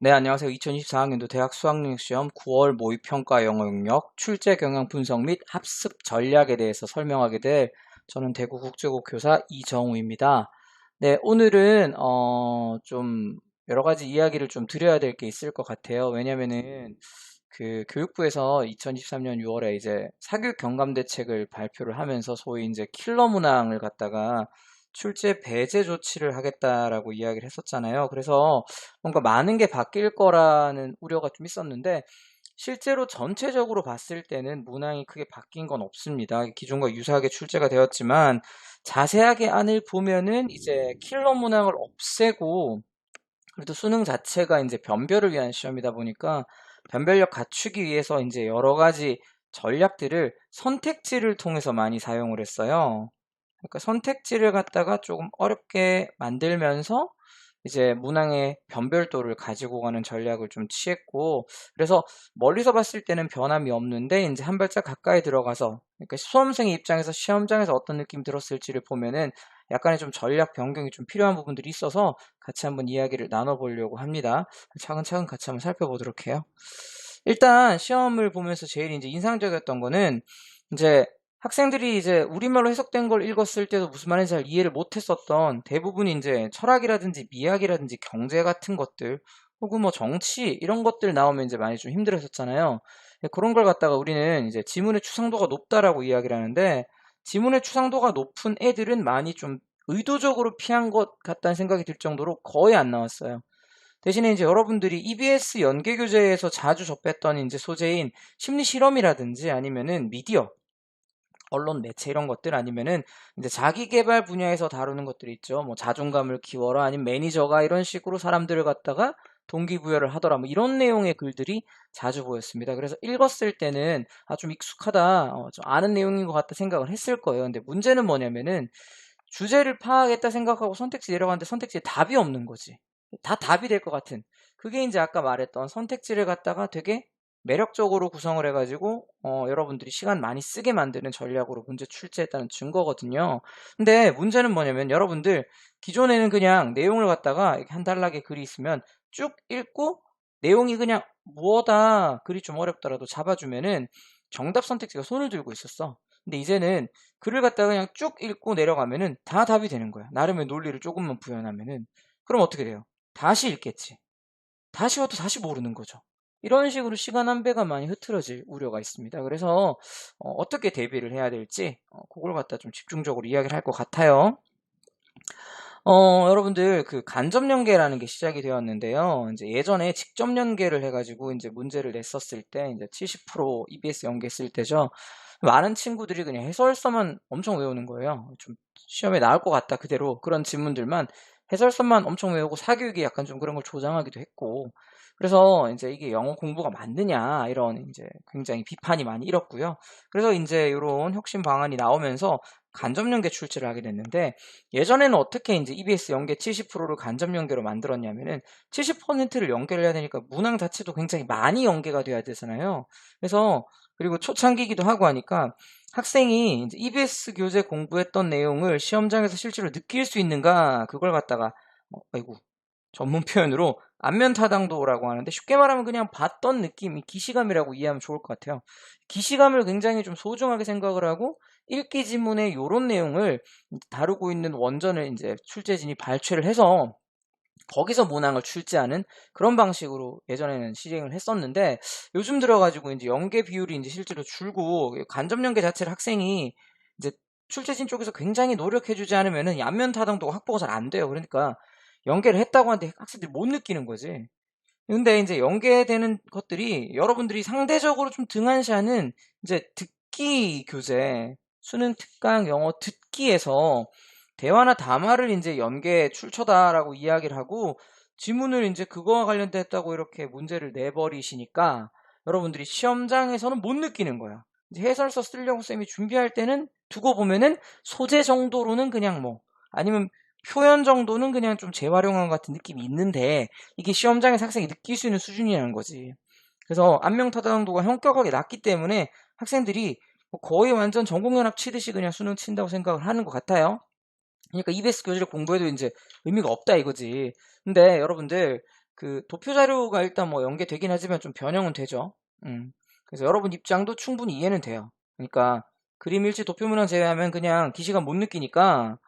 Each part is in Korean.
네, 안녕하세요. 2024학년도 대학 수학능력시험 9월 모의평가 영어 영역 출제 경향 분석 및 학습 전략에 대해서 설명하게 될 저는 대구 국제고 교사 이정우입니다. 네, 오늘은 좀 여러 가지 이야기를 좀 드려야 될 게 있을 것 같아요. 왜냐면은 그 교육부에서 2023년 6월에 이제 사교육 경감 대책을 발표를 하면서 소위 이제 킬러 문항을 갖다가 출제 배제 조치를 하겠다라고 이야기를 했었잖아요. 그래서 뭔가 많은 게 바뀔 거라는 우려가 좀 있었는데 실제로 전체적으로 봤을 때는 문항이 크게 바뀐 건 없습니다. 기존과 유사하게 출제가 되었지만 자세하게 안을 보면은 이제 킬러 문항을 없애고 그래도 수능 자체가 이제 변별을 위한 시험이다 보니까 변별력 갖추기 위해서 이제 여러 가지 전략들을 선택지를 통해서 많이 사용을 했어요. 그러니까 선택지를 갖다가 조금 어렵게 만들면서 이제 문항의 변별도를 가지고 가는 전략을 좀 취했고, 그래서 멀리서 봤을 때는 변함이 없는데 이제 한 발짝 가까이 들어가서, 그러니까 수험생의 입장에서 시험장에서 어떤 느낌이 들었을지를 보면은 약간의 좀 전략 변경이 좀 필요한 부분들이 있어서 같이 한번 이야기를 나눠보려고 합니다. 차근차근 같이 한번 살펴보도록 해요. 일단 시험을 보면서 제일 이제 인상적이었던 거는 이제 학생들이 이제 우리말로 해석된 걸 읽었을 때도 무슨 말인지 잘 이해를 못했었던 대부분이 이제 철학이라든지 미학이라든지 경제 같은 것들 혹은 뭐 정치 이런 것들 나오면 이제 많이 좀 힘들었었잖아요. 그런 걸 갖다가 우리는 이제 지문의 추상도가 높다라고 이야기를 하는데 지문의 추상도가 높은 애들은 많이 좀 의도적으로 피한 것 같다는 생각이 들 정도로 거의 안 나왔어요. 대신에 이제 여러분들이 EBS 연계 교재에서 자주 접했던 이제 소재인 심리 실험이라든지 아니면은 미디어 언론 매체 이런 것들 아니면은 이제 자기 개발 분야에서 다루는 것들이 있죠. 뭐 자존감을 키워라 아니면 매니저가 이런 식으로 사람들을 갖다가 동기부여를 하더라. 뭐 이런 내용의 글들이 자주 보였습니다. 그래서 읽었을 때는 아, 좀 익숙하다, 좀 아는 내용인 것 같다 생각을 했을 거예요. 근데 문제는 뭐냐면은 주제를 파악했다 생각하고 선택지 내려가는데 선택지에 답이 없는 거지. 다 답이 될 것 같은. 그게 이제 아까 말했던 선택지를 갖다가 되게 매력적으로 구성을 해가지고 여러분들이 시간 많이 쓰게 만드는 전략으로 문제 출제했다는 증거거든요. 근데 문제는 뭐냐면 여러분들 기존에는 그냥 내용을 갖다가 이렇게 한 단락의 글이 있으면 쭉 읽고 내용이 그냥 뭐다 글이 좀 어렵더라도 잡아주면은 정답 선택지가 손을 들고 있었어. 근데 이제는 글을 갖다가 그냥 쭉 읽고 내려가면은 다 답이 되는 거야. 나름의 논리를 조금만 부연하면은. 그럼 어떻게 돼요? 다시 읽겠지. 다시 와도 다시 모르는 거죠. 이런 식으로 시간 안배가 많이 흐트러질 우려가 있습니다. 그래서 떻게 대비를 해야 될지 그걸 갖다 좀 집중적으로 이야기를 할 것 같아요. 여러분들 그 간접 연계라는 게 시작이 되었는데요. 이제 예전에 직접 연계를 해가지고 이제 문제를 냈었을 때 이제 70% EBS 연계했을 때죠. 많은 친구들이 그냥 해설서만 엄청 외우는 거예요. 좀 시험에 나올 것 같다 그대로 그런 지문들만 해설서만 엄청 외우고 사교육이 약간 좀 그런 걸 조장하기도 했고. 그래서 이제 이게 영어 공부가 맞느냐 이런 이제 굉장히 비판이 많이 일었고요. 그래서 이제 이런 혁신 방안이 나오면서 간접 연계 출제를 하게 됐는데 예전에는 어떻게 이제 EBS 연계 70%를 간접 연계로 만들었냐면은 70%를 연계를 해야 되니까 문항 자체도 굉장히 많이 연계가 돼야 되잖아요. 그래서 그리고 초창기이기도 하고 하니까 학생이 이제 EBS 교재 공부했던 내용을 시험장에서 실제로 느낄 수 있는가 그걸 갖다가 아이고 전문 표현으로 안면 타당도라고 하는데 쉽게 말하면 그냥 봤던 느낌이 기시감이라고 이해하면 좋을 것 같아요. 기시감을 굉장히 좀 소중하게 생각을 하고 읽기 지문의 요런 내용을 다루고 있는 원전을 이제 출제진이 발췌를 해서 거기서 문항을 출제하는 그런 방식으로 예전에는 시행을 했었는데 요즘 들어가지고 이제 연계 비율이 이제 실제로 줄고 간접 연계 자체를 학생이 이제 출제진 쪽에서 굉장히 노력해주지 않으면은 이 안면 타당도가 확보가 잘 안 돼요. 그러니까 연계를 했다고 하는데 학생들이 못 느끼는 거지. 근데 이제 연계되는 것들이 여러분들이 상대적으로 좀 등한시하는 이제 듣기 교재, 수능 특강 영어 듣기에서 대화나 담화를 이제 연계 출처다라고 이야기를 하고 지문을 이제 그거와 관련됐다고 이렇게 문제를 내버리시니까 여러분들이 시험장에서는 못 느끼는 거야. 이제 해설서 쓰려고 쌤이 준비할 때는 두고 보면은 소재 정도로는 그냥 뭐 아니면 표현 정도는 그냥 좀 재활용한 것 같은 느낌이 있는데 이게 시험장에서 학생이 느낄 수 있는 수준이라는 거지. 그래서 안면타당도가 현격하게 낮기 때문에 학생들이 뭐 거의 완전 전공연합 치듯이 그냥 수능 친다고 생각을 하는 것 같아요. 그러니까 EBS 교재를 공부해도 이제 의미가 없다 이거지. 근데 여러분들 그 도표 자료가 일단 뭐 연계되긴 하지만 좀 변형은 되죠. 그래서 여러분 입장도 충분히 이해는 돼요. 그러니까 그림 일치 도표 문항 제외하면 그냥 기시감 못 느끼니까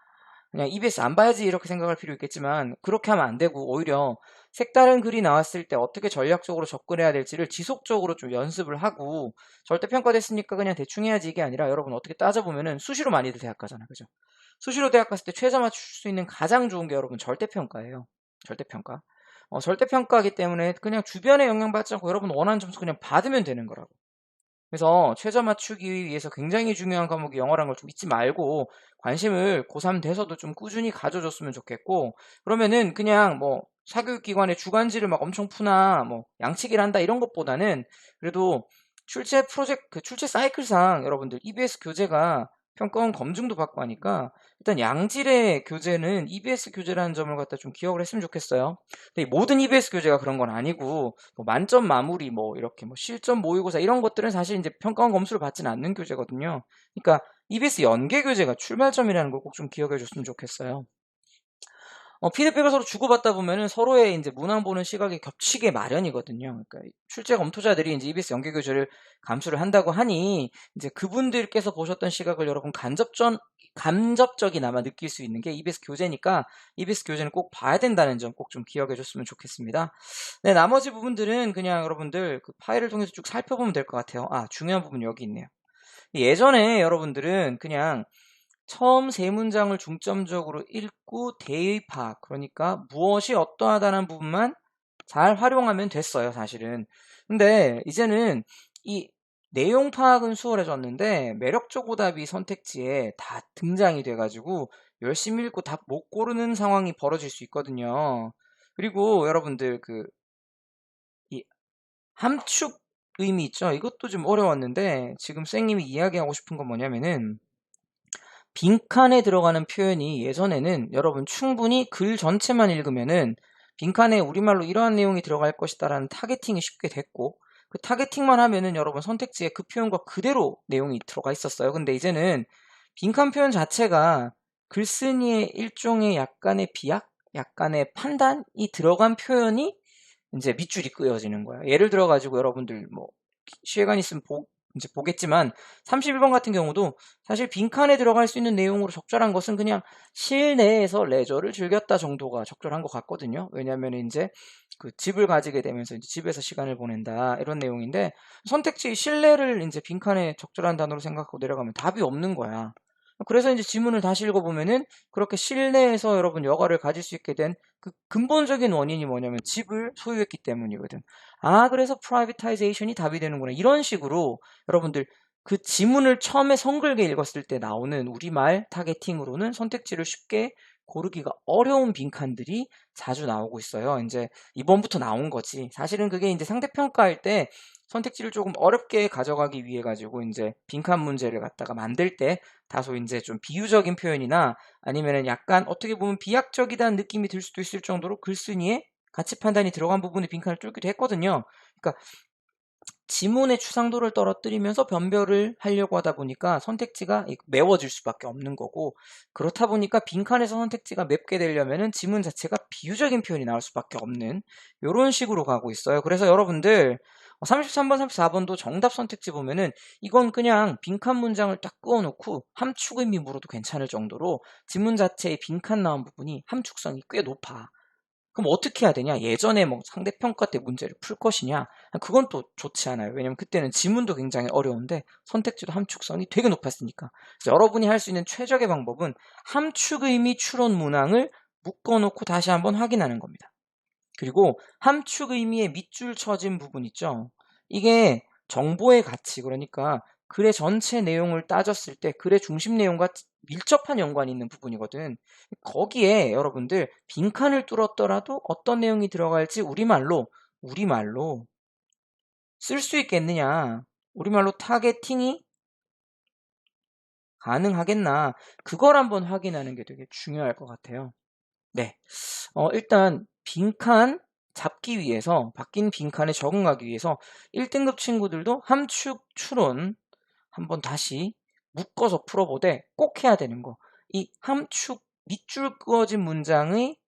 그냥 EBS 안 봐야지 이렇게 생각할 필요 있겠지만 그렇게 하면 안 되고 오히려 색다른 글이 나왔을 때 어떻게 전략적으로 접근해야 될지를 지속적으로 좀 연습을 하고 절대평가됐으니까 그냥 대충 해야지 이게 아니라 여러분 어떻게 따져보면은 수시로 많이들 대학 가잖아. 그죠? 수시로 대학 갔을 때 최저 맞출 수 있는 가장 좋은 게 여러분 절대평가예요. 절대평가. 절대평가이기 때문에 그냥 주변에 영향받지 않고 여러분 원하는 점수 그냥 받으면 되는 거라고. 그래서 최저 맞추기 위해서 굉장히 중요한 과목이 영어라는 걸 좀 잊지 말고 관심을 고3 돼서도 좀 꾸준히 가져줬으면 좋겠고 그러면은 그냥 뭐 사교육기관의 주간지를 막 엄청 푸나 뭐 양치기를 한다 이런 것보다는 그래도 출제 프로젝트 그 출제 사이클상 여러분들 EBS 교재가 평가원 검증도 받고 하니까 일단 양질의 교재는 EBS 교재라는 점을 갖다 좀 기억을 했으면 좋겠어요. 근데 모든 EBS 교재가 그런 건 아니고 뭐 만점 마무리 뭐 이렇게 뭐 실전 모의고사 이런 것들은 사실 이제 평가원 검수를 받지는 않는 교재거든요. 그러니까 EBS 연계 교재가 출발점이라는 걸 꼭 좀 기억해 줬으면 좋겠어요. 피드백을 서로 주고받다 보면은 서로의 이제 문항 보는 시각이 겹치게 마련이거든요. 그러니까 출제 검토자들이 이제 EBS 연계 교재를 감수를 한다고 하니 이제 그분들께서 보셨던 시각을 여러분 간접적이나마 느낄 수 있는 게 EBS 교재니까 EBS 교재는 꼭 봐야 된다는 점 꼭 좀 기억해 줬으면 좋겠습니다. 네, 나머지 부분들은 그냥 여러분들 그 파일을 통해서 쭉 살펴보면 될 것 같아요. 중요한 부분 여기 있네요. 예전에 여러분들은 그냥 처음 세 문장을 중점적으로 읽고 대의 파악, 그러니까 무엇이 어떠하다는 부분만 잘 활용하면 됐어요, 사실은. 근데 이제는 이 내용 파악은 수월해졌는데 매력적 오답이 선택지에 다 등장이 돼가지고 열심히 읽고 답 못 고르는 상황이 벌어질 수 있거든요. 그리고 여러분들 이 함축 의미 있죠? 이것도 좀 어려웠는데 지금 쌤님이 이야기하고 싶은 건 뭐냐면은 빈칸에 들어가는 표현이 예전에는 여러분 충분히 글 전체만 읽으면은 빈칸에 우리말로 이러한 내용이 들어갈 것이다라는 타겟팅이 쉽게 됐고 그 타겟팅만 하면은 여러분 선택지에 그 표현과 그대로 내용이 들어가 있었어요. 근데 이제는 빈칸 표현 자체가 글쓴이의 일종의 약간의 비약, 약간의 판단이 들어간 표현이 이제 밑줄이 그어지는 거예요. 예를 들어 가지고 여러분들 뭐 시간 있으면 이제 보겠지만 31번 같은 경우도 사실 빈칸에 들어갈 수 있는 내용으로 적절한 것은 그냥 실내에서 레저를 즐겼다 정도가 적절한 것 같거든요. 왜냐하면 이제 그 집을 가지게 되면서 이제 집에서 시간을 보낸다 이런 내용인데 선택지 실내를 이제 빈칸에 적절한 단어로 생각하고 내려가면 답이 없는 거야. 그래서 이제 지문을 다시 읽어보면은 그렇게 실내에서 여러분 여가를 가질 수 있게 된 그 근본적인 원인이 뭐냐면 집을 소유했기 때문이거든. 그래서 프라이빗타이제이션이 답이 되는구나. 이런 식으로 여러분들 그 지문을 처음에 성글게 읽었을 때 나오는 우리말 타겟팅으로는 선택지를 쉽게 고르기가 어려운 빈칸들이 자주 나오고 있어요. 이제 이번부터 나온 거지. 사실은 그게 이제 상대평가할 때 선택지를 조금 어렵게 가져가기 위해 가지고 이제 빈칸 문제를 갖다가 만들 때 다소 이제 좀 비유적인 표현이나 아니면은 약간 어떻게 보면 비약적이다는 느낌이 들 수도 있을 정도로 글쓴이의 가치 판단이 들어간 부분의 빈칸을 뚫기도 했거든요. 그러니까 지문의 추상도를 떨어뜨리면서 변별을 하려고 하다 보니까 선택지가 매워질 수밖에 없는 거고 그렇다 보니까 빈칸에서 선택지가 맵게 되려면은 지문 자체가 비유적인 표현이 나올 수밖에 없는 이런 식으로 가고 있어요. 그래서 여러분들 33번, 34번도 정답 선택지 보면은 이건 그냥 빈칸 문장을 딱 그어놓고 함축 의미 물어도 괜찮을 정도로 지문 자체의 빈칸 나온 부분이 함축성이 꽤 높아. 그럼 어떻게 해야 되냐? 예전에 뭐 상대평가 때 문제를 풀 것이냐? 그건 또 좋지 않아요. 왜냐면 그때는 지문도 굉장히 어려운데 선택지도 함축성이 되게 높았으니까. 그래서 여러분이 할 수 있는 최적의 방법은 함축 의미 추론 문항을 묶어놓고 다시 한번 확인하는 겁니다. 그리고 함축 의미의 밑줄 쳐진 부분 있죠? 이게 정보의 가치, 그러니까 글의 전체 내용을 따졌을 때 글의 중심 내용과 밀접한 연관이 있는 부분이거든. 거기에 여러분들 빈칸을 뚫었더라도 어떤 내용이 들어갈지 우리말로 쓸 수 있겠느냐? 우리말로 타겟팅이 가능하겠나? 그걸 한번 확인하는 게 되게 중요할 것 같아요. 네. 일단 빈칸 잡기 위해서 바뀐 빈칸에 적응하기 위해서 1등급 친구들도 함축 추론 한번 다시 묶어서 풀어보되 꼭 해야 되는 거. 이 함축 밑줄 그어진 문장의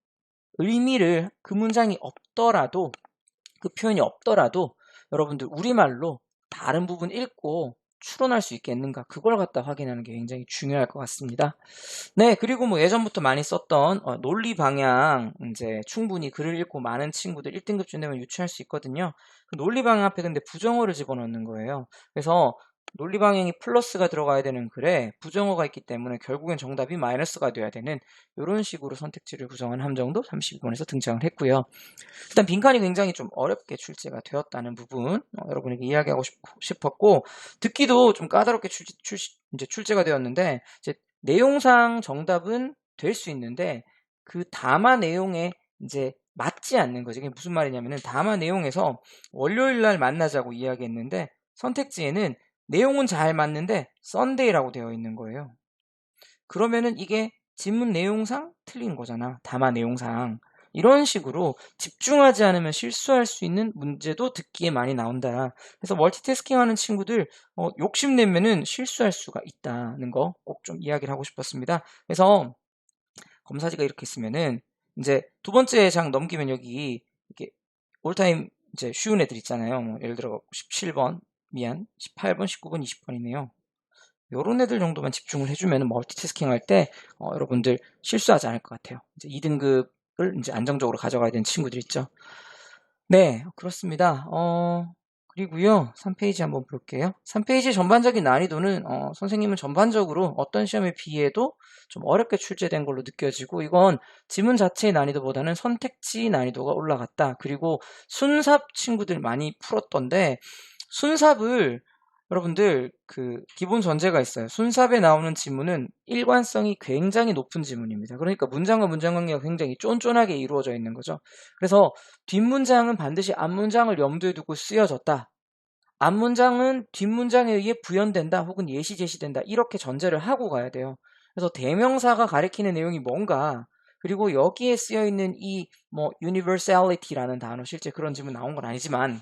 의미를 그 문장이 없더라도 그 표현이 없더라도 여러분들 우리말로 다른 부분 읽고 추론할 수 있겠는가 그걸 갖다 확인하는 게 굉장히 중요할 것 같습니다. 네, 그리고 뭐 예전부터 많이 썼던 논리 방향 이제 충분히 글을 읽고 많은 친구들 1등급쯤 되면 유추할 수 있거든요. 그 논리 방향 앞에 근데 부정어를 집어넣는 거예요. 그래서 논리 방향이 플러스가 들어가야 되는 글에 부정어가 있기 때문에 결국엔 정답이 마이너스가 돼야 되는 이런 식으로 선택지를 구성한 함정도 32번에서 등장을 했고요. 일단 빈칸이 굉장히 좀 어렵게 출제가 되었다는 부분 여러분에게 이야기하고 싶었고 듣기도 좀 까다롭게 이제 출제가 되었는데 이제 내용상 정답은 될 수 있는데 그 담화 내용에 이제 맞지 않는 거죠. 이게 무슨 말이냐면은 담화 내용에서 월요일 날 만나자고 이야기했는데 선택지에는 내용은 잘 맞는데 썬데이라고 되어 있는 거예요. 그러면은 이게 지문 내용상 틀린 거잖아. 담화 내용상. 이런 식으로 집중하지 않으면 실수할 수 있는 문제도 듣기에 많이 나온다. 그래서 멀티태스킹 하는 친구들 욕심내면은 실수할 수가 있다는 거 꼭 좀 이야기를 하고 싶었습니다. 그래서 검사지가 이렇게 있으면은 이제 두 번째 장 넘기면 여기 이렇게 올타임 이제 쉬운 애들 있잖아요. 뭐 예를 들어 17번, 18번, 19번, 20번이네요. 요런 애들 정도만 집중을 해주면 멀티태스킹 할 때 여러분들 실수하지 않을 것 같아요. 이제 2등급을 이제 안정적으로 가져가야 되는 친구들 있죠. 네, 그렇습니다. 그리고요, 3페이지 한번 볼게요. 3페이지 전반적인 난이도는 선생님은 전반적으로 어떤 시험에 비해도 좀 어렵게 출제된 걸로 느껴지고 이건 지문 자체의 난이도보다는 선택지 난이도가 올라갔다. 그리고 순삽 친구들 많이 풀었던데 순삽을 여러분들 그 기본 전제가 있어요. 순삽에 나오는 지문은 일관성이 굉장히 높은 지문입니다. 그러니까 문장과 문장 관계가 굉장히 쫀쫀하게 이루어져 있는 거죠. 그래서 뒷문장은 반드시 앞문장을 염두에 두고 쓰여졌다. 앞문장은 뒷문장에 의해 부연된다 혹은 예시 제시된다. 이렇게 전제를 하고 가야 돼요. 그래서 대명사가 가리키는 내용이 뭔가 그리고 여기에 쓰여 있는 이 뭐 universality라는 단어 실제 그런 지문 나온 건 아니지만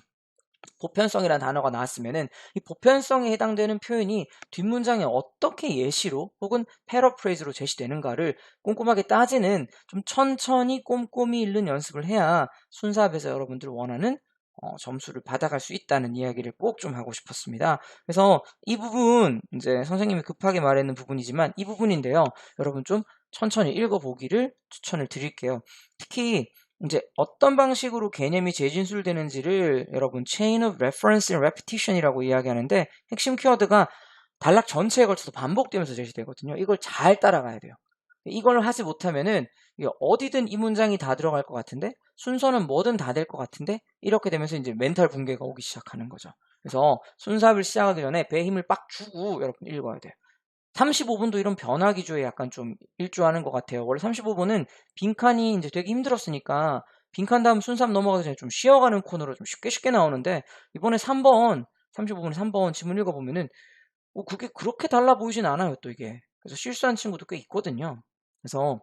보편성이라는 단어가 나왔으면은 이 보편성에 해당되는 표현이 뒷문장에 어떻게 예시로 혹은 패러프레이즈로 제시되는가를 꼼꼼하게 따지는 좀 천천히 꼼꼼히 읽는 연습을 해야 순사합에서 여러분들 원하는 점수를 받아갈 수 있다는 이야기를 꼭 좀 하고 싶었습니다. 그래서 이 부분 이제 선생님이 급하게 말하는 부분이지만 이 부분인데요. 여러분 좀 천천히 읽어보기를 추천을 드릴게요. 특히 이제 어떤 방식으로 개념이 재진술되는지를 여러분 chain of reference and repetition이라고 이야기하는데 핵심 키워드가 단락 전체에 걸쳐서 반복되면서 제시되거든요. 이걸 잘 따라가야 돼요. 이걸 하지 못하면은 어디든 이 문장이 다 들어갈 것 같은데 순서는 뭐든 다 될 것 같은데 이렇게 되면서 이제 멘탈 붕괴가 오기 시작하는 거죠. 그래서 순삽을 시작하기 전에 배에 힘을 빡 주고 여러분 읽어야 돼요. 35분도 이런 변화 기조에 약간 좀 일조하는 것 같아요. 원래 35분은 빈칸이 이제 되게 힘들었으니까 빈칸 다음 순삽 넘어가기 전에 좀 쉬어가는 코너로 좀 쉽게 나오는데 이번에 3번, 35분에 3번 지문 읽어보면은 그게 그렇게 달라 보이진 않아요, 또 이게. 그래서 실수한 친구도 꽤 있거든요. 그래서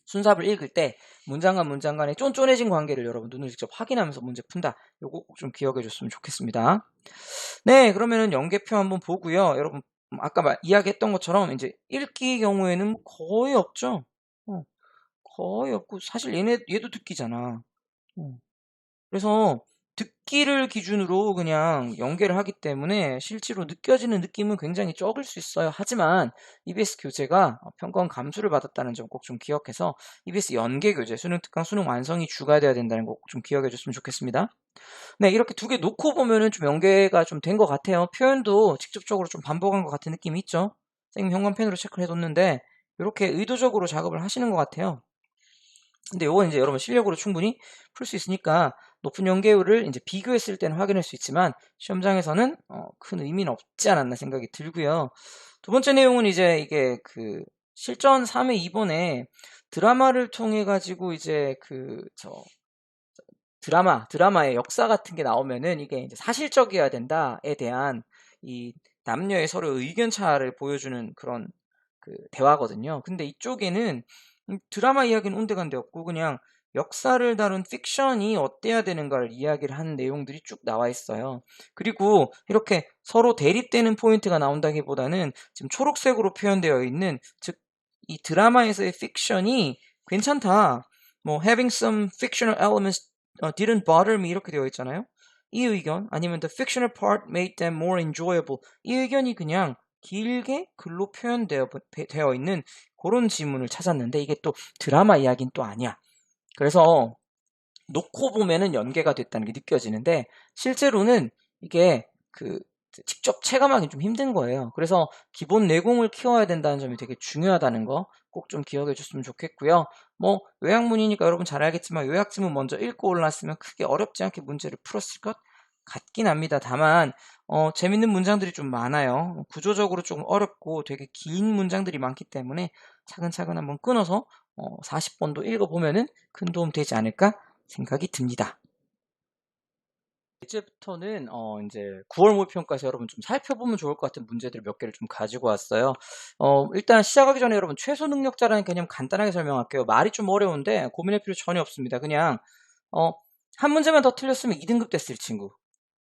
순삽을 읽을 때 문장과 문장 간의 쫀쫀해진 관계를 여러분 눈으로 직접 확인하면서 문제 푼다. 요거 꼭 좀 기억해 줬으면 좋겠습니다. 네, 그러면은 연계표 한번 보고요. 여러분 아까 이야기했던 것처럼 이제 읽기 경우에는 거의 없죠. 어, 거의 없고 사실 얘도 듣기잖아. 어. 그래서 듣기를 기준으로 그냥 연계를 하기 때문에 실제로 느껴지는 느낌은 굉장히 적을 수 있어요. 하지만 EBS 교재가 평가원 감수를 받았다는 점 꼭 좀 기억해서 EBS 연계 교재, 수능 특강, 수능 완성이 주가 돼야 된다는 거 꼭 좀 기억해 줬으면 좋겠습니다. 네, 이렇게 두 개 놓고 보면은 좀 연계가 좀 된 것 같아요. 표현도 직접적으로 좀 반복한 것 같은 느낌이 있죠. 선생님 현관펜으로 체크를 해뒀는데 이렇게 의도적으로 작업을 하시는 것 같아요. 근데 요건 이제 여러분 실력으로 충분히 풀 수 있으니까 높은 연계율을 이제 비교했을 때는 확인할 수 있지만 시험장에서는 큰 의미는 없지 않았나 생각이 들고요. 두 번째 내용은 이제 이게 그 실전 3회 2번에 드라마를 통해 가지고 이제 드라마의 역사 같은 게 나오면은 이게 이제 사실적이어야 된다에 대한 이 남녀의 서로 의견 차를 보여주는 그런 그 대화거든요. 근데 이쪽에는 드라마 이야기는 온데간데 없고 그냥 역사를 다룬 픽션이 어때야 되는가를 이야기를 하는 내용들이 쭉 나와 있어요. 그리고 이렇게 서로 대립되는 포인트가 나온다기보다는 지금 초록색으로 표현되어 있는 즉 이 드라마에서의 픽션이 괜찮다. 뭐 having some fictional elements didn't bother me 이렇게 되어 있잖아요. 이 의견 아니면 the fictional part made them more enjoyable 이 의견이 그냥 길게 글로 되어 있는 그런 지문을 찾았는데 이게 또 드라마 이야기는 또 아니야. 그래서 놓고 보면은 연계가 됐다는 게 느껴지는데 실제로는 이게 그 직접 체감하기 좀 힘든 거예요. 그래서 기본 내공을 키워야 된다는 점이 되게 중요하다는 거 꼭 좀 기억해 줬으면 좋겠고요. 뭐 요약문이니까 여러분 잘 알겠지만 요약지문 먼저 읽고 올랐으면 크게 어렵지 않게 문제를 풀었을 것 같긴 합니다. 다만 재밌는 문장들이 좀 많아요. 구조적으로 좀 어렵고 되게 긴 문장들이 많기 때문에 차근차근 한번 끊어서 40번도 읽어보면은 큰 도움 되지 않을까 생각이 듭니다. 이제부터는 이제 9월 모의평가에서 여러분 좀 살펴보면 좋을 것 같은 문제들 몇 개를 좀 가지고 왔어요. 일단 시작하기 전에 여러분 최소 능력자라는 개념 간단하게 설명할게요. 말이 좀 어려운데 고민할 필요 전혀 없습니다. 그냥 한 문제만 더 틀렸으면 2등급 됐을 친구.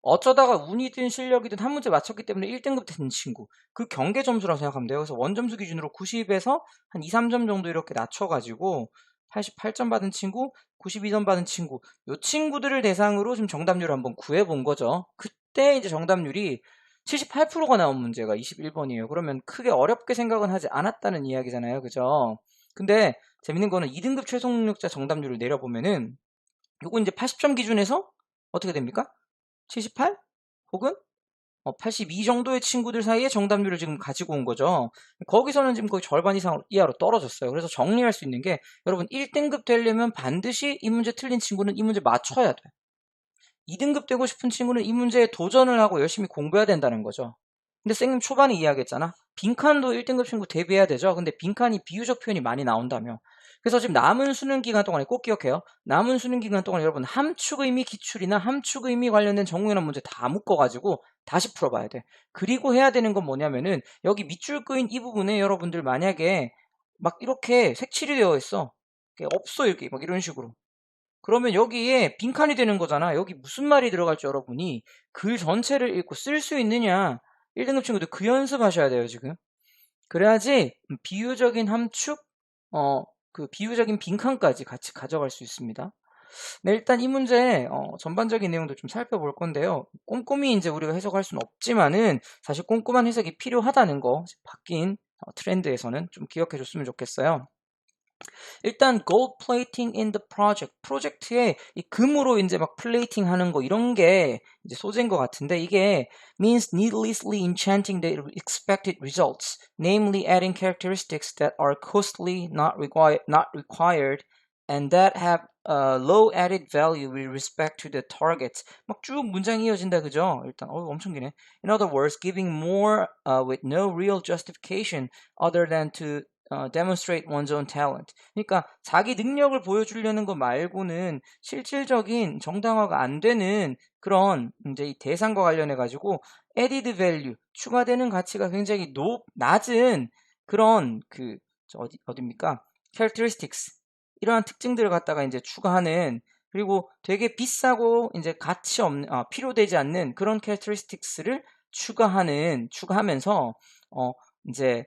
어쩌다가 운이든 실력이든 한 문제 맞췄기 때문에 1등급 된 친구. 그 경계 점수라고 생각하면 돼요. 그래서 원점수 기준으로 90에서 한 2, 3점 정도 이렇게 낮춰가지고 88점 받은 친구, 92점 받은 친구. 요 친구들을 대상으로 지금 정답률을 한번 구해본 거죠. 그때 이제 정답률이 78%가 나온 문제가 21번이에요. 그러면 크게 어렵게 생각은 하지 않았다는 이야기잖아요. 그죠? 근데 재밌는 거는 2등급 최소 능력자 정답률을 내려보면은 요거 이제 80점 기준에서 어떻게 됩니까? 78? 혹은 82 정도의 친구들 사이에 정답률을 지금 가지고 온 거죠. 거기서는 지금 거의 절반 이상 이하로 떨어졌어요. 그래서 정리할 수 있는 게 여러분 1등급 되려면 반드시 이 문제 틀린 친구는 이 문제 맞춰야 돼. 2등급 되고 싶은 친구는 이 문제에 도전을 하고 열심히 공부해야 된다는 거죠. 근데 쌤님 초반에 이야기했잖아. 빈칸도 1등급 친구 대비해야 되죠. 근데 빈칸이 비유적 표현이 많이 나온다며. 그래서 지금 남은 수능 기간 동안에 꼭 기억해요. 남은 수능 기간 동안 여러분 함축의미 기출이나 함축의미 관련된 정우연한 문제 다 묶어가지고 다시 풀어봐야 돼. 그리고 해야 되는 건 뭐냐면은 여기 밑줄 그인 이 부분에 여러분들 만약에 막 이렇게 색칠이 되어 있어. 없어 이렇게 막 이런 식으로. 그러면 여기에 빈칸이 되는 거잖아. 여기 무슨 말이 들어갈지 여러분이 글 전체를 읽고 쓸 수 있느냐. 1등급 친구들 그 연습하셔야 돼요, 지금. 그래야지 비유적인 함축, 그 비유적인 빈칸까지 같이 가져갈 수 있습니다. 네, 일단 이 문제 전반적인 내용도 좀 살펴볼 건데요. 꼼꼼히 이제 우리가 해석할 수는 없지만은 사실 꼼꼼한 해석이 필요하다는 거 바뀐 트렌드에서는 좀 기억해 줬으면 좋겠어요. 일단 gold plating in the project. 프로젝트에 이 금으로 이제 막 플레이팅 하는 거 이런 게 이제 소재인 것 같은데 이게 means needlessly enchanting the expected results, namely adding characteristics that are costly, not required, and that have low added value with respect to the targets. 막 쭉 문장이 이어진다 그죠? 일단 엄청 기네. In other words, giving more with no real justification other than to demonstrate one's own talent. 그러니까 자기 능력을 보여주려는 것 말고는 실질적인 정당화가 안 되는 그런 이제 이 대상과 관련해 가지고 added value 추가되는 가치가 굉장히 낮은 그런 어디입니까? characteristics 이러한 특징들을 갖다가 이제 추가하는 그리고 되게 비싸고 이제 가치 없는 필요되지 않는 그런 characteristics를 추가하면서 이제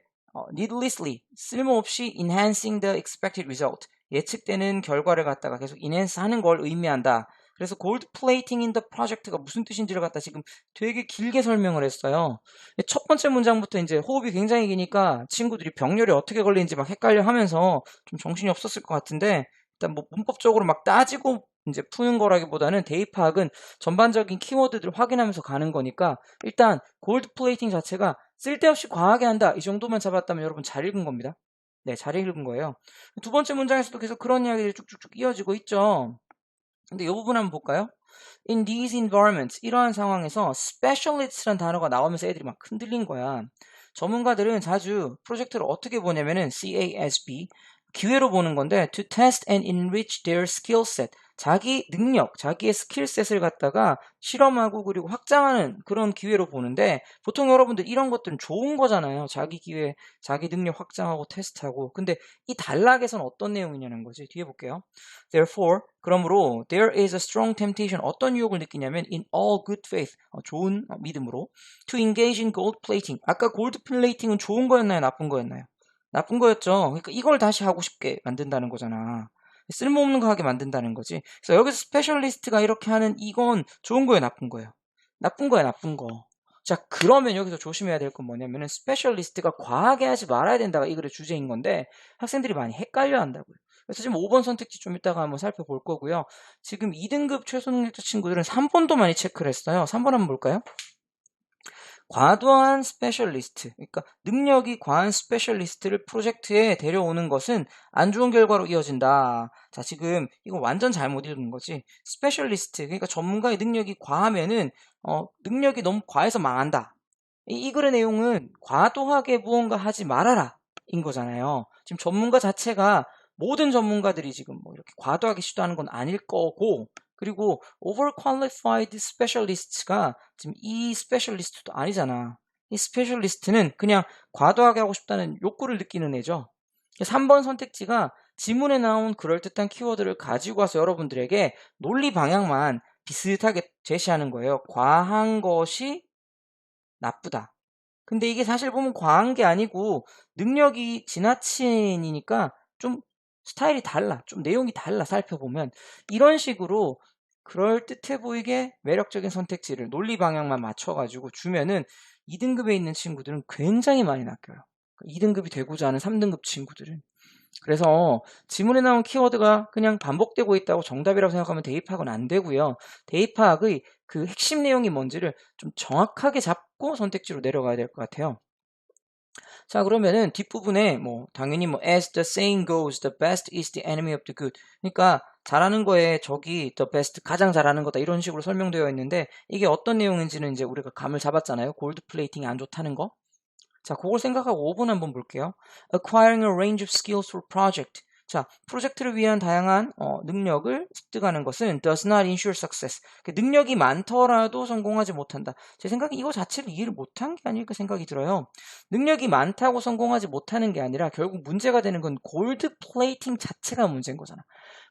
needlessly 쓸모없이 enhancing the expected result 예측되는 결과를 갖다가 계속 enhance 하는 걸 의미한다. 그래서 gold plating in the project가 무슨 뜻인지를 갖다 지금 되게 길게 설명을 했어요. 첫 번째 문장부터 이제 호흡이 굉장히 기니까 친구들이 병렬이 어떻게 걸리는지 막 헷갈려 하면서 좀 정신이 없었을 것 같은데 일단 뭐 문법적으로 막 따지고 이제 푸는 거라기보다는 대입 파악은 전반적인 키워드들 확인하면서 가는 거니까 일단 골드 플레이팅 자체가 쓸데없이 과하게 한다. 이 정도만 잡았다면 여러분 잘 읽은 겁니다. 네, 잘 읽은 거예요. 두 번째 문장에서도 계속 그런 이야기들이 쭉쭉쭉 이어지고 있죠. 근데 이 부분 한번 볼까요? In these environments, 이러한 상황에서 specialist라는 단어가 나오면서 애들이 막 흔들린 거야. 전문가들은 자주 프로젝트를 어떻게 보냐면은 CASB, 기회로 보는 건데 to test and enrich their skill set. 자기 능력, 자기의 스킬셋을 갖다가 실험하고 그리고 확장하는 그런 기회로 보는데 보통 여러분들 이런 것들은 좋은 거잖아요. 자기 기회, 자기 능력 확장하고 테스트하고. 근데 이 단락에서는 어떤 내용이냐는 거지. 뒤에 볼게요. Therefore, 그러므로 there is a strong temptation. 어떤 유혹을 느끼냐면 in all good faith, 좋은 믿음으로 to engage in gold plating. 아까 골드 플레이팅은 좋은 거였나요? 나쁜 거였나요? 나쁜 거였죠. 그러니까 이걸 다시 하고 싶게 만든다는 거잖아. 쓸모없는 거 하게 만든다는 거지. 그래서 여기서 스페셜리스트가 이렇게 하는 이건 좋은 거예요, 나쁜 거예요? 나쁜 거야, 나쁜 거. 자, 그러면 여기서 조심해야 될 건 뭐냐면은 스페셜리스트가 과하게 하지 말아야 된다가 이 글의 주제인 건데 학생들이 많이 헷갈려 한다고요. 그래서 지금 5번 선택지 좀 이따가 한번 살펴볼 거고요. 지금 2등급 최소 능력자 친구들은 3번도 많이 체크를 했어요. 3번 한번 볼까요? 과도한 스페셜리스트, 그러니까 능력이 과한 스페셜리스트를 프로젝트에 데려오는 것은 안 좋은 결과로 이어진다. 자, 지금 이거 완전 잘못 읽은 거지. 스페셜리스트, 그러니까 전문가의 능력이 과하면은 능력이 너무 과해서 망한다. 이 글의 내용은 과도하게 무언가 하지 말아라 인 거잖아요. 지금 전문가 자체가 모든 전문가들이 지금 뭐 이렇게 과도하게 시도하는 건 아닐 거고, 그리고 overqualified specialist가 지금 이 스페셜리스트도 아니잖아. 이 스페셜리스트는 그냥 과도하게 하고 싶다는 욕구를 느끼는 애죠. 3번 선택지가 지문에 나온 그럴듯한 키워드를 가지고 와서 여러분들에게 논리 방향만 비슷하게 제시하는 거예요. 과한 것이 나쁘다. 근데 이게 사실 보면 과한 게 아니고 능력이 지나친이니까 좀 스타일이 달라. 좀 내용이 달라 살펴보면. 이런 식으로 그럴듯해 보이게 매력적인 선택지를 논리 방향만 맞춰가지고 주면은 2등급에 있는 친구들은 굉장히 많이 낚여요. 2등급이 되고자 하는 3등급 친구들은. 그래서 지문에 나온 키워드가 그냥 반복되고 있다고 정답이라고 생각하면 대입학은 안 되고요. 대입학의 그 핵심 내용이 뭔지를 좀 정확하게 잡고 선택지로 내려가야 될 것 같아요. 자, 그러면은 뒷부분에 뭐 당연히 뭐 as the saying goes, the best is the enemy of the good. 그러니까 잘하는 거에 적이 the best, 가장 잘하는 거다 이런 식으로 설명되어 있는데 이게 어떤 내용인지는 이제 우리가 감을 잡았잖아요. 골드 플레이팅이 안 좋다는 거. 자, 그걸 생각하고 5번 한번 볼게요. Acquiring a range of skills for project. 자, 프로젝트를 위한 다양한 능력을 습득하는 것은 does not ensure success. 능력이 많더라도 성공하지 못한다. 제 생각에 이거 자체를 이해를 못한 게 아닐까 생각이 들어요. 능력이 많다고 성공하지 못하는 게 아니라 결국 문제가 되는 건 골드 플레이팅 자체가 문제인 거잖아.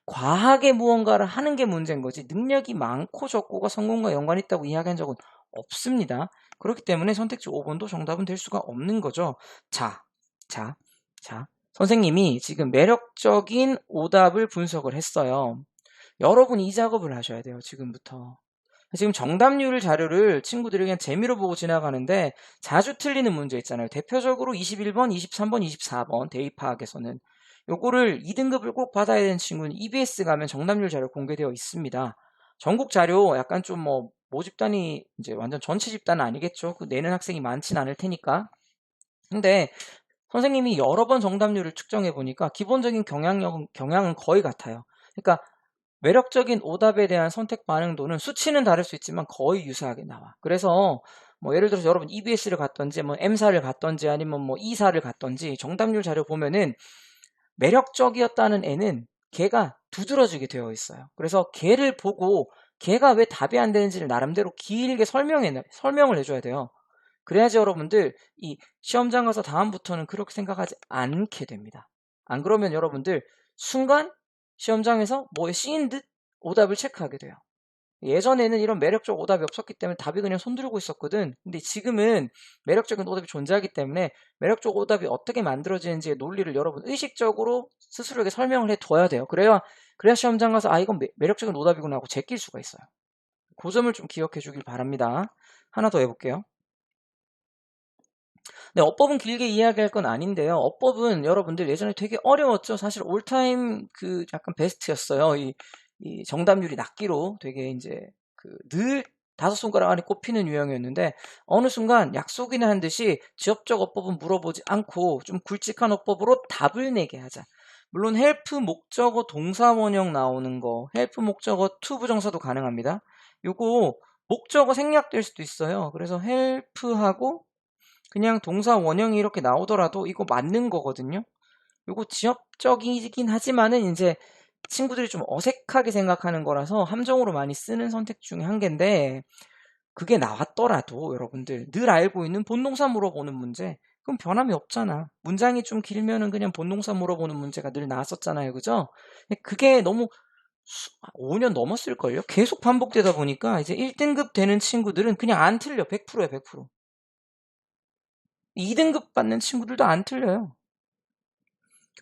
과하게 무언가를 하는 게 문제인 거지. 능력이 많고 적고가 성공과 연관이 있다고 이야기한 적은 없습니다. 그렇기 때문에 선택지 5번도 정답은 될 수가 없는 거죠. 자, 자, 자. 선생님이 지금 매력적인 오답을 분석을 했어요. 여러분이 이 작업을 하셔야 돼요. 지금부터. 지금 정답률 자료를 친구들이 그냥 재미로 보고 지나가는데 자주 틀리는 문제 있잖아요. 대표적으로 21번, 23번, 24번 대입파악에서는 요거를 2등급을 꼭 받아야 되는 친구는 EBS 가면 정답률 자료 공개되어 있습니다. 전국 자료 약간 좀 뭐 모집단이 이제 완전 전체 집단은 아니겠죠. 그 내는 학생이 많진 않을 테니까. 근데 선생님이 여러 번 정답률을 측정해 보니까 기본적인 경향은 거의 같아요. 그러니까 매력적인 오답에 대한 선택 반응도는 수치는 다를 수 있지만 거의 유사하게 나와. 그래서 뭐 예를 들어서 여러분 EBS를 갔던지 뭐 M사를 갔던지 아니면 뭐 E사를 갔던지 정답률 자료 보면은 매력적이었다는 애는 걔가 두드러지게 되어 있어요. 그래서 걔를 보고 걔가 왜 답이 안 되는지를 나름대로 길게 설명을 해줘야 돼요. 그래야지 여러분들 이 시험장 가서 다음부터는 그렇게 생각하지 않게 됩니다. 안 그러면 여러분들 순간 시험장에서 뭐에 씌인 듯 오답을 체크하게 돼요. 예전에는 이런 매력적 오답이 없었기 때문에 답이 그냥 손들고 있었거든. 근데 지금은 매력적인 오답이 존재하기 때문에 매력적 오답이 어떻게 만들어지는지의 논리를 여러분 의식적으로 스스로에게 설명을 해둬야 돼요. 그래야 시험장 가서 아 이건 매력적인 오답이구나 하고 제낄 수가 있어요. 그 점을 좀 기억해 주길 바랍니다. 하나 더 해볼게요. 네, 어법은 길게 이야기할 건 아닌데요. 어법은 여러분들 예전에 되게 어려웠죠. 사실 올타임 그 약간 베스트였어요. 이 정답률이 낮기로 되게 이제 그 늘 다섯 손가락 안에 꼽히는 유형이었는데 어느 순간 약속이나 한 듯이 지엽적 어법은 물어보지 않고 좀 굵직한 어법으로 답을 내게 하자. 물론 헬프 목적어 동사 원형 나오는 거, 헬프 목적어 to 부정사도 가능합니다. 요거 목적어 생략될 수도 있어요. 그래서 헬프하고 그냥 동사 원형이 이렇게 나오더라도 이거 맞는 거거든요. 요거 지엽적이긴 하지만은 이제 친구들이 좀 어색하게 생각하는 거라서 함정으로 많이 쓰는 선택 중에 한 개인데 그게 나왔더라도 여러분들 늘 알고 있는 본동사 물어보는 문제 그럼 변함이 없잖아. 문장이 좀 길면은 그냥 본동사 물어보는 문제가 늘 나왔었잖아요. 그죠? 그게 너무 5년 넘었을걸요? 계속 반복되다 보니까 이제 1등급 되는 친구들은 그냥 안 틀려. 100%야, 100%. 2등급 받는 친구들도 안 틀려요.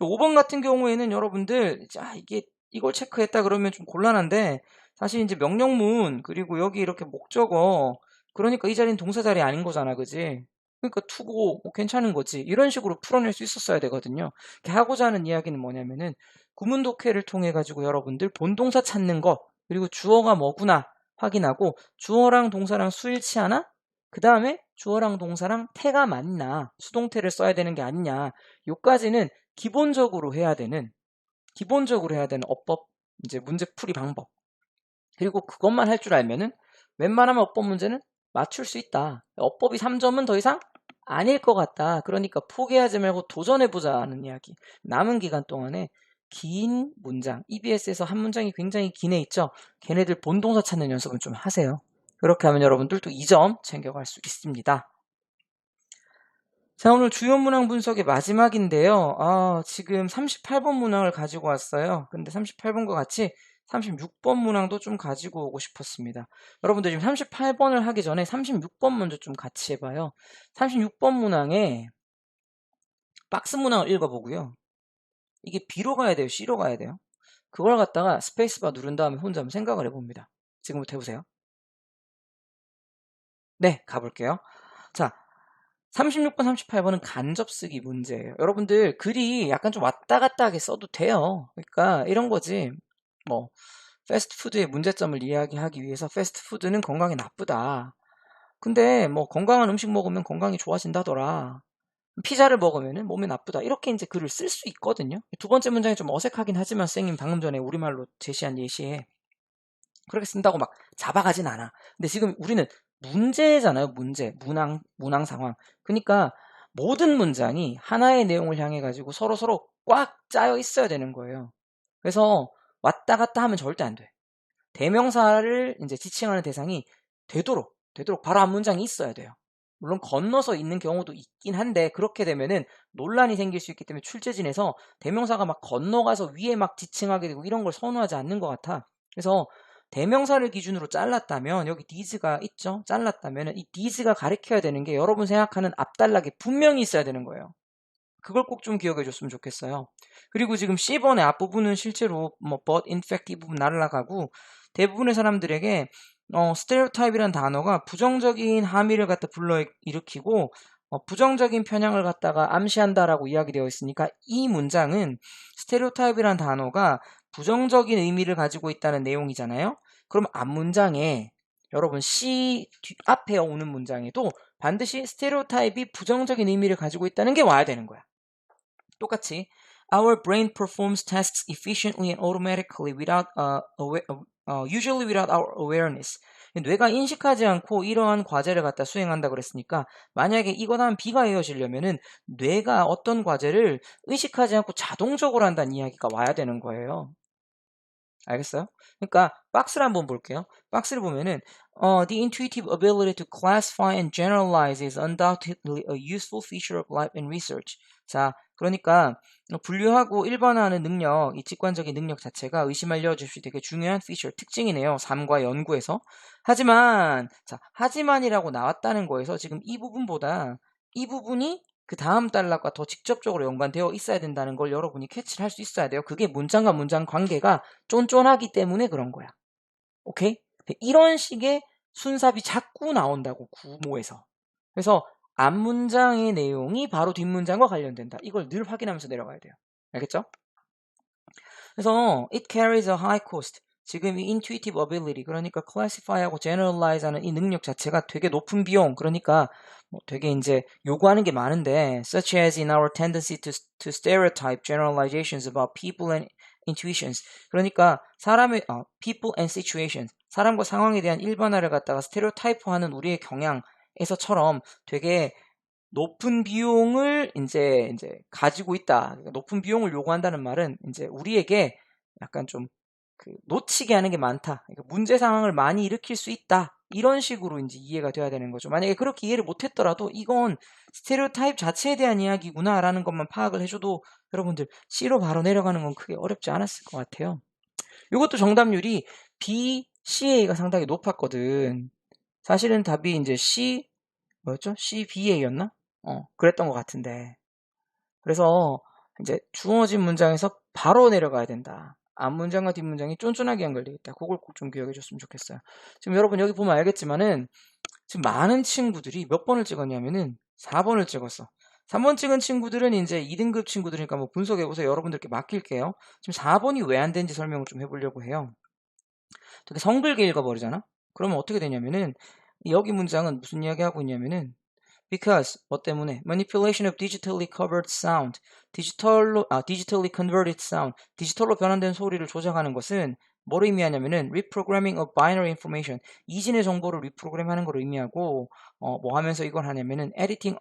5번 같은 경우에는 여러분들, 자, 이게 이걸 체크했다 그러면 좀 곤란한데 사실 이제 명령문 그리고 여기 이렇게 목적어 그러니까 이 자리는 동사 자리 아닌 거잖아, 그지? 그러니까 투고 뭐 괜찮은 거지. 이런 식으로 풀어낼 수 있었어야 되거든요. 이렇게 하고자 하는 이야기는 뭐냐면은 구문 독해를 통해 가지고 여러분들 본동사 찾는 거 그리고 주어가 뭐구나 확인하고 주어랑 동사랑 수일치하나? 그 다음에 주어랑 동사랑 태가 맞나? 수동태를 써야 되는 게 아니냐? 요까지는 기본적으로 해야 되는 어법, 이제 문제풀이 방법. 그리고 그것만 할 줄 알면은 웬만하면 어법 문제는 맞출 수 있다. 어법이 3점은 더 이상 아닐 것 같다. 그러니까 포기하지 말고 도전해보자 하는 이야기. 남은 기간 동안에 긴 문장, EBS에서 한 문장이 굉장히 긴 애 있죠? 걔네들 본동사 찾는 연습은 좀 하세요. 그렇게 하면 여러분들도 2점 챙겨갈 수 있습니다. 자, 오늘 주요 문항 분석의 마지막인데요. 지금 38번 문항을 가지고 왔어요. 근데 38번과 같이 36번 문항도 좀 가지고 오고 싶었습니다. 여러분들 지금 38번을 하기 전에 36번 먼저 좀 같이 해봐요. 36번 문항에 박스 문항을 읽어보고요. 이게 B로 가야 돼요? C로 가야 돼요? 그걸 갖다가 스페이스바 누른 다음에 혼자 한번 생각을 해봅니다. 지금부터 해보세요. 네, 가볼게요. 자, 36번, 38번은 간접 쓰기 문제예요. 여러분들 글이 약간 좀 왔다 갔다 하게 써도 돼요. 그러니까 이런 거지. 뭐 패스트푸드의 문제점을 이야기하기 위해서 패스트푸드는 건강에 나쁘다. 근데 뭐 건강한 음식 먹으면 건강이 좋아진다더라. 피자를 먹으면 몸에 나쁘다. 이렇게 이제 글을 쓸 수 있거든요. 두 번째 문장이 좀 어색하긴 하지만 선생님 방금 전에 우리말로 제시한 예시에 그렇게 쓴다고 막 잡아가진 않아. 근데 지금 우리는 문제잖아요. 문항 상황. 그러니까 모든 문장이 하나의 내용을 향해 가지고 서로 꽉 짜여 있어야 되는 거예요. 그래서 왔다 갔다 하면 절대 안 돼. 대명사를 이제 지칭하는 대상이 되도록 바로 앞 문장이 있어야 돼요. 물론 건너서 있는 경우도 있긴 한데 그렇게 되면은 논란이 생길 수 있기 때문에 출제진에서 대명사가 막 건너가서 위에 막 지칭하게 되고 이런 걸 선호하지 않는 것 같아. 그래서 대명사를 기준으로 잘랐다면 여기 thes가 있죠? 잘랐다면 이 thes가 가리켜야 되는 게 여러분 생각하는 앞단락에 분명히 있어야 되는 거예요. 그걸 꼭 좀 기억해 줬으면 좋겠어요. 그리고 지금 C번의 앞부분은 실제로 뭐 but, in fact 이 부분 날라가고 대부분의 사람들에게 스테레오타입이란 단어가 부정적인 함의를 갖다 불러일으키고 부정적인 편향을 갖다가 암시한다라고 이야기되어 있으니까 이 문장은 스테레오타입이란 단어가 부정적인 의미를 가지고 있다는 내용이잖아요. 그럼 앞 문장에 여러분 C 앞에 오는 문장에도 반드시 스테레오타입이 부정적인 의미를 가지고 있다는 게 와야 되는 거야. 똑같이 Our brain performs tasks efficiently and automatically usually without our awareness. 뇌가 인식하지 않고 이러한 과제를 갖다 수행한다 그랬으니까 만약에 이거 다음 B가 이어지려면은 뇌가 어떤 과제를 의식하지 않고 자동적으로 한다는 이야기가 와야 되는 거예요. 알겠어요? 그러니까 박스를 한번 볼게요. 박스를 보면은 the intuitive ability to classify and generalize is undoubtedly a useful feature of life and research. 자, 그러니까 분류하고 일반화하는 능력, 이 직관적인 능력 자체가 의심할 여지 없이 되게 중요한 피처, 특징이네요. 삶과 연구에서. 하지만이라고 나왔다는 거에서 지금 이 부분보다 이 부분이 그 다음 단락과 더 직접적으로 연관되어 있어야 된다는 걸 여러분이 캐치를 할 수 있어야 돼요. 그게 문장과 문장 관계가 쫀쫀하기 때문에 그런 거야. 오케이? 이런 식의 순삽이 자꾸 나온다고 구모에서. 그래서 앞 문장의 내용이 바로 뒷 문장과 관련된다. 이걸 늘 확인하면서 내려가야 돼요. 알겠죠? 그래서 it carries a high cost. 지금 이 intuitive ability, 그러니까 classify하고 generalize하는 이 능력 자체가 되게 높은 비용, 그러니까 뭐 되게 이제 요구하는 게 많은데, such as in our tendency to stereotype generalizations about people and intuitions. 그러니까 사람의 people and situations, 사람과 상황에 대한 일반화를 갖다가 스테레오타이프하는 우리의 경향에서처럼 되게 높은 비용을 이제 가지고 있다. 그러니까 높은 비용을 요구한다는 말은 이제 우리에게 약간 좀 놓치게 하는 게 많다. 그러니까 문제 상황을 많이 일으킬 수 있다. 이런 식으로 이제 이해가 돼야 되는 거죠. 만약에 그렇게 이해를 못했더라도 이건 스테레오타입 자체에 대한 이야기구나라는 것만 파악을 해줘도 여러분들 C로 바로 내려가는 건 크게 어렵지 않았을 것 같아요. 이것도 정답률이 B, CA가 상당히 높았거든. 사실은 답이 이제 C, 뭐였죠? CBA였나? 그랬던 것 같은데. 그래서 이제 주어진 문장에서 바로 내려가야 된다. 앞문장과 뒷문장이 쫀쫀하게 연결되어 있다. 그걸 꼭 좀 기억해 줬으면 좋겠어요. 지금 여러분 여기 보면 알겠지만은 지금 많은 친구들이 몇 번을 찍었냐면은 4번을 찍었어. 3번 찍은 친구들은 이제 2등급 친구들이니까 뭐 분석해 보세요. 여러분들께 맡길게요. 지금 4번이 왜 안 되는지 설명을 좀 해보려고 해요. 되게 성글게 읽어버리잖아? 그러면 어떻게 되냐면은 여기 문장은 무슨 이야기 하고 있냐면은 because 뭐 때문에 manipulation of digitally covered sound digitally converted sound 디지털로 변환된 소리를 조작하는 것은 뭐를 의미하냐면은 reprogramming of binary information 이진의 정보를 리프로그램하는 걸 의미하고 뭐 하면서 이걸 하냐면은 editing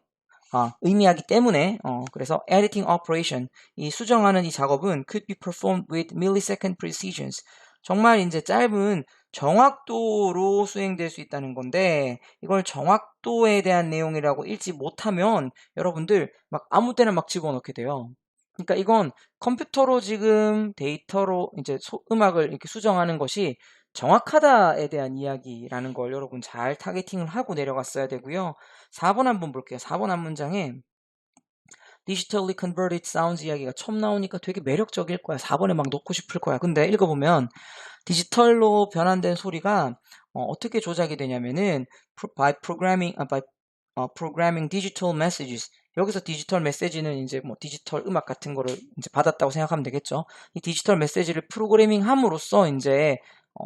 의미하기 때문에 그래서 editing operation 이 수정하는 이 작업은 could be performed with millisecond precisions 정말 이제 짧은 정확도로 수행될 수 있다는 건데 이걸 정확도에 대한 내용이라고 읽지 못하면 여러분들 막 아무 때나 막 집어넣게 돼요. 그러니까 이건 컴퓨터로 지금 데이터로 이제 음악을 이렇게 수정하는 것이 정확하다에 대한 이야기라는 걸 여러분 잘 타겟팅을 하고 내려갔어야 되고요. 4번 한번 볼게요. 4번 한 문장에 digitally converted sounds 이야기가 처음 나오니까 되게 매력적일 거야. 4번에 막 넣고 싶을 거야. 근데 읽어보면 디지털로 변환된 소리가 어떻게 조작이 되냐면은 by programming digital messages 여기서 디지털 메시지는 이제 뭐 디지털 음악 같은 거를 이제 받았다고 생각하면 되겠죠. 이 디지털 메시지를 프로그래밍 함으로써 이제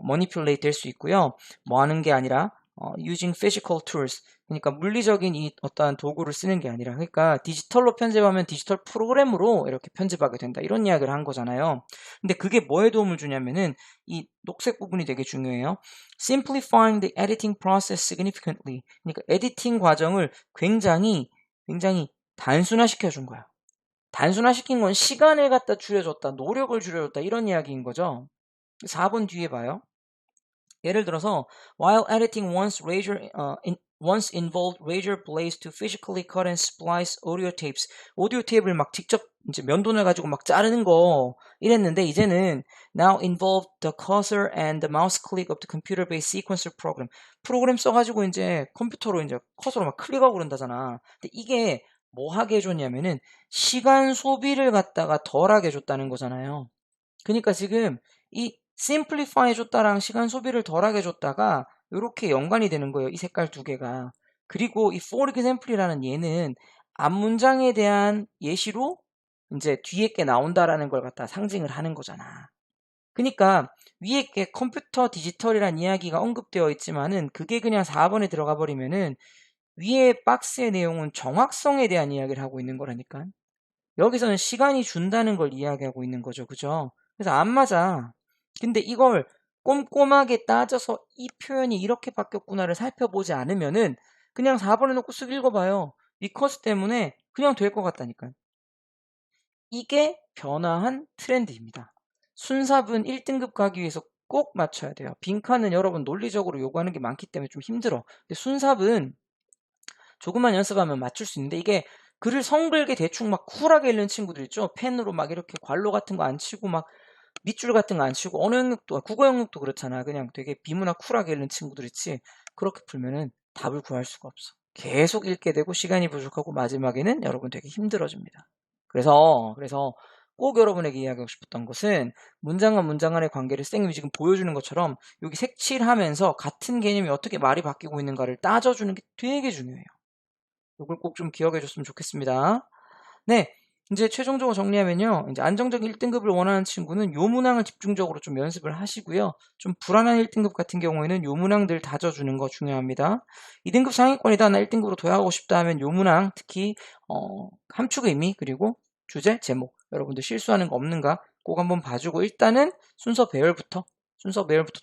manipulate 될 수 있고요. 뭐 하는 게 아니라 using physical tools 그러니까 물리적인 이 어떠한 도구를 쓰는 게 아니라 그러니까 디지털로 편집하면 디지털 프로그램으로 이렇게 편집하게 된다. 이런 이야기를 한 거잖아요. 근데 그게 뭐에 도움을 주냐면은 이 녹색 부분이 되게 중요해요. Simplifying the editing process significantly. 그러니까 에디팅 과정을 굉장히 단순화시켜 준 거야. 단순화시킨 건 시간을 갖다 줄여줬다, 노력을 줄여줬다 이런 이야기인 거죠. 4번 뒤에 봐요. 예를 들어서 while editing once involved razor blades to physically cut and splice audio tapes. 오디오 테이프를 막 직접 이제 면도날 가지고 막 자르는 거 이랬는데 이제는 now involved the cursor and the mouse click of the computer-based sequencer program. 프로그램 써가지고 이제 컴퓨터로 이제 커서로 막 클릭하고 그런다잖아. 근데 이게 뭐 하게 해줬냐면은 시간 소비를 갖다가 덜하게 해줬다는 거잖아요. 그러니까 지금 이 심플리파이 해줬다랑 시간 소비를 덜하게 해줬다가 이렇게 연관이 되는 거예요. 이 색깔 두 개가. 그리고 이 for example이라는 얘는 앞 문장에 대한 예시로 이제 뒤에 게 나온다라는 걸 갖다 상징을 하는 거잖아. 그러니까 위에 게 컴퓨터 디지털이란 이야기가 언급되어 있지만은 그게 그냥 4번에 들어가 버리면은 위에 박스의 내용은 정확성에 대한 이야기를 하고 있는 거라니까. 여기서는 시간이 준다는 걸 이야기하고 있는 거죠. 그죠? 그래서 안 맞아. 근데 이걸 꼼꼼하게 따져서 이 표현이 이렇게 바뀌었구나를 살펴보지 않으면은 그냥 4번에 놓고 쓱 읽어봐요. because 때문에 그냥 될 것 같다니까요. 이게 변화한 트렌드입니다. 순삽은 1등급 가기 위해서 꼭 맞춰야 돼요. 빈칸은 여러분 논리적으로 요구하는 게 많기 때문에 좀 힘들어. 근데 순삽은 조금만 연습하면 맞출 수 있는데 이게 글을 성글게 대충 막 쿨하게 읽는 친구들 있죠. 펜으로 막 이렇게 괄호 같은 거 안 치고 막 밑줄 같은 거 안 치고 언어 영역도 국어 영역도 그렇잖아. 그냥 되게 비문학 쿨하게 읽는 친구들 있지. 그렇게 풀면은 답을 구할 수가 없어. 계속 읽게 되고 시간이 부족하고 마지막에는 여러분 되게 힘들어집니다. 그래서 꼭 여러분에게 이야기하고 싶었던 것은 문장과 문장 간의 관계를 쌤이 지금 보여주는 것처럼 여기 색칠하면서 같은 개념이 어떻게 말이 바뀌고 있는가를 따져주는 게 되게 중요해요. 이걸 꼭 좀 기억해 줬으면 좋겠습니다. 네. 이제 최종적으로 정리하면요. 이제 안정적인 1등급을 원하는 친구는 요 문항을 집중적으로 좀 연습을 하시고요. 좀 불안한 1등급 같은 경우에는 요 문항들 다져주는 거 중요합니다. 2등급 상위권이다. 나 1등급으로 도약하고 싶다 하면 요 문항 특히 함축 의미 그리고 주제, 제목 여러분들 실수하는 거 없는가 꼭 한번 봐주고 일단은 순서 배열부터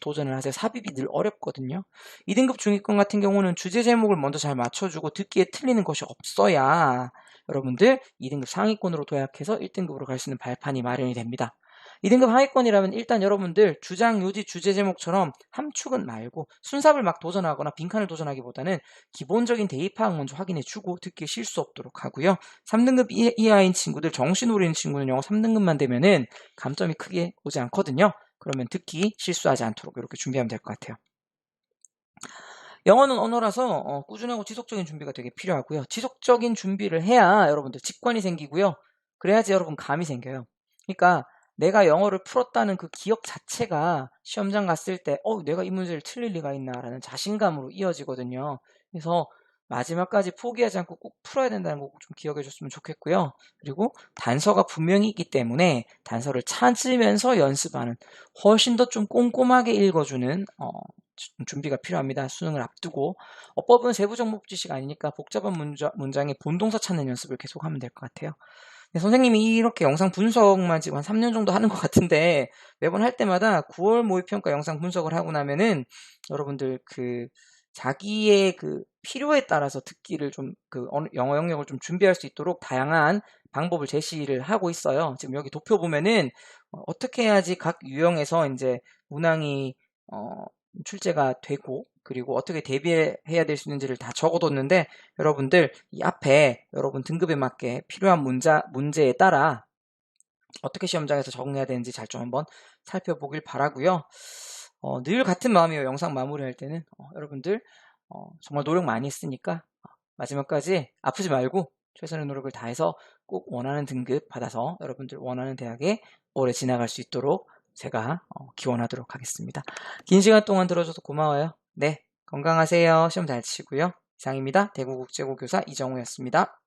도전을 하세요. 삽입이 늘 어렵거든요. 2등급 중위권 같은 경우는 주제 제목을 먼저 잘 맞춰주고 듣기에 틀리는 것이 없어야 여러분들 2등급 상위권으로 도약해서 1등급으로 갈 수 있는 발판이 마련이 됩니다. 2등급 하위권이라면 일단 여러분들 주장, 요지, 주제 제목처럼 함축은 말고 순삽을 막 도전하거나 빈칸을 도전하기보다는 기본적인 대입 파악 먼저 확인해주고 듣기에 실수 없도록 하고요. 3등급 이하인 친구들, 정신 오리는 친구는 영어 3등급만 되면은 감점이 크게 오지 않거든요. 그러면 듣기 실수하지 않도록 이렇게 준비하면 될 것 같아요. 영어는 언어라서 꾸준하고 지속적인 준비가 되게 필요하고요. 지속적인 준비를 해야 여러분들 직관이 생기고요. 그래야지 여러분 감이 생겨요. 그러니까 내가 영어를 풀었다는 그 기억 자체가 시험장 갔을 때 내가 이 문제를 틀릴 리가 있나라는 자신감으로 이어지거든요. 그래서 마지막까지 포기하지 않고 꼭 풀어야 된다는 거 꼭 좀 기억해 줬으면 좋겠고요. 그리고 단서가 분명히 있기 때문에 단서를 찾으면서 연습하는, 훨씬 더 좀 꼼꼼하게 읽어주는 준비가 필요합니다. 수능을 앞두고. 어법은 세부 정보 지시가 아니니까 복잡한 문장의 본동사 찾는 연습을 계속하면 될 것 같아요. 네, 선생님이 이렇게 영상 분석만 지금 한 3년 정도 하는 것 같은데, 매번 할 때마다 9월 모의평가 영상 분석을 하고 나면은 여러분들 자기의 필요에 따라서 듣기를 좀 영어 영역을 좀 준비할 수 있도록 다양한 방법을 제시를 하고 있어요. 지금 여기 도표 보면은 어떻게 해야지 각 유형에서 이제 문항이 출제가 되고, 그리고 어떻게 대비해야 될 수 있는지를 다 적어뒀는데, 여러분들 이 앞에 여러분 등급에 맞게 필요한 문제에 따라 어떻게 시험장에서 적응해야 되는지 잘 좀 한번 살펴보길 바라고요. 늘 같은 마음이에요. 영상 마무리할 때는 여러분들 정말 노력 많이 했으니까 마지막까지 아프지 말고 최선의 노력을 다해서 꼭 원하는 등급 받아서 여러분들 원하는 대학에 오래 지나갈 수 있도록 제가 기원하도록 하겠습니다. 긴 시간 동안 들어줘서 고마워요. 네, 건강하세요. 시험 잘 치고요. 이상입니다. 대구국제고교사 이정우였습니다.